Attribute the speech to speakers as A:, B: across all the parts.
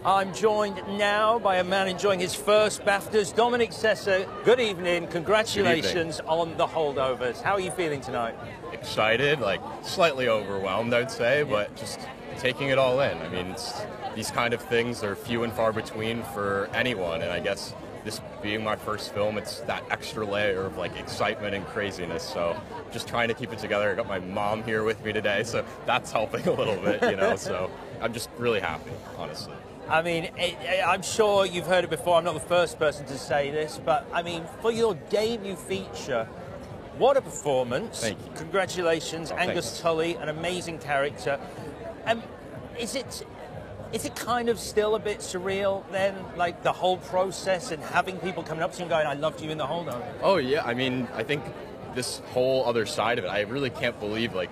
A: I'm joined now by a man enjoying his first BAFTAs, Dominic Sessa. Good evening, congratulations on the Holdovers. How are you feeling tonight?
B: Excited, like slightly overwhelmed, I'd say, but just taking it all in. I mean, these kind of things are few and far between for anyone, and I guess this being my first film, it's that extra layer of like excitement and craziness. So just trying to keep it together. I got my mom here with me today, so that's helping a little bit, you know, so I'm just really happy, honestly.
A: I mean, I'm sure you've heard it before. I'm not the first person to say this, but I mean, for your debut feature, what a performance.
B: Thank you.
A: Congratulations, Angus
B: thanks.
A: Tully, an amazing character. Is it kind of still a bit surreal then, like the whole process and having people coming up to you and going, I loved you in the Holdover?
B: Oh yeah, I mean, I think this whole other side of it, I really can't believe, like,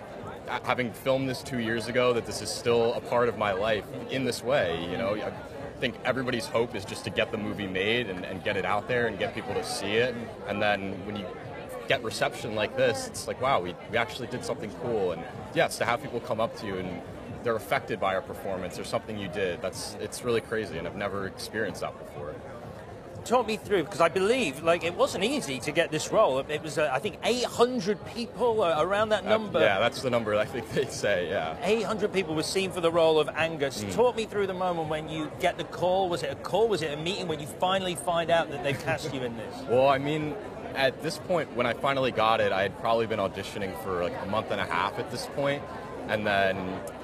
B: having filmed this 2 years ago, that this is still a part of my life in this way, you know. I think everybody's hope is just to get the movie made and get it out there and get people to see it, and then when you get reception like this, it's like, wow, we actually did something cool. And yes, to have people come up to you and they're affected by our performance or something you did, it's really crazy, and I've never experienced that before.
A: Talk me through, because I believe, like, it wasn't easy to get this role. It was, I think, 800 people around that number.
B: Yeah, that's the number I think they say, yeah.
A: 800 people were seen for the role of Angus. Talk me through the moment when you get the call. Was it a call? Was it a meeting when you finally find out that they've cast you in this?
B: Well, I mean, at this point, when I finally got it, I had probably been auditioning for like a month and a half at this point. And then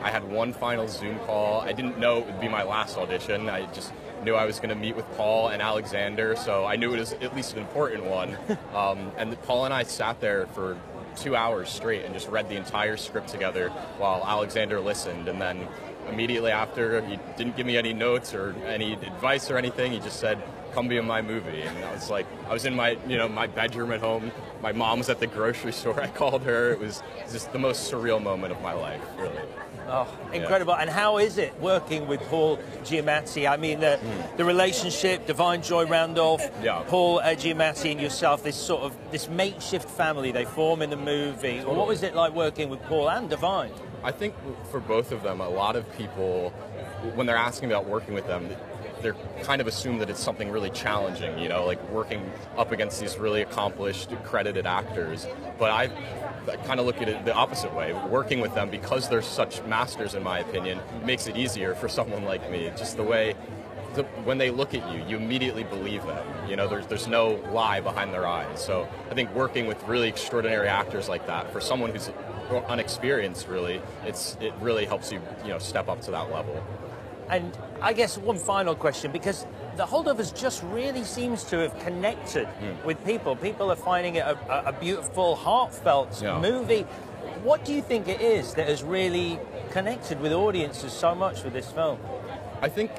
B: I had one final Zoom call. I didn't know it would be my last audition. I just knew I was going to meet with Paul and Alexander, so I knew it was at least an important one. And Paul and I sat there for 2 hours straight and just read the entire script together while Alexander listened. And then immediately after, he didn't give me any notes or any advice or anything. He just said, come be in my movie. And I was like, I was in my, my bedroom at home. My mom was at the grocery store. I called her. It was just the most surreal moment of my life, really.
A: Oh, incredible. Yeah. And how is it working with Paul Giamatti? I mean, the relationship, Da'Vine Joy Randolph, Paul Giamatti and yourself, this makeshift family they form in the movie. Totally. What was it like working with Paul and Da'Vine?
B: I think for both of them, a lot of people, when they're asking about working with them, they're kind of assume that it's something really challenging, like working up against these really accomplished, credited actors. But I kind of look at it the opposite way. Working with them, because they're such masters, in my opinion, makes it easier for someone like me. Just the way, when they look at you, you immediately believe them. There's no lie behind their eyes. So I think working with really extraordinary actors like that, for someone who's unexperienced, really, it really helps you, step up to that level.
A: And I guess one final question, because the Holdovers just really seems to have connected with people. People are finding it a beautiful, heartfelt movie. What do you think it is that has really connected with audiences so much with this film?
B: I think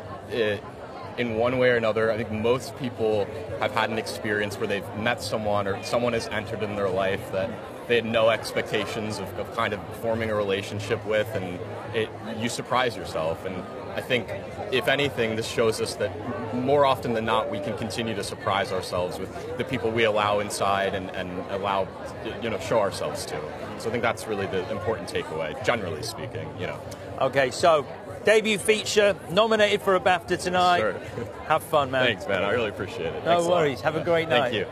B: in one way or another, I think most people have had an experience where they've met someone or someone has entered in their life that they had no expectations of kind of forming a relationship with, and you surprise yourself. And I think, if anything, this shows us that more often than not, we can continue to surprise ourselves with the people we allow inside and allow, show ourselves to. So I think that's really the important takeaway, generally speaking,
A: Okay, so debut feature, nominated for a BAFTA tonight.
B: Sure.
A: Have fun, man.
B: Thanks, man. I really appreciate it.
A: No worries. Have a great night.
B: Thank you.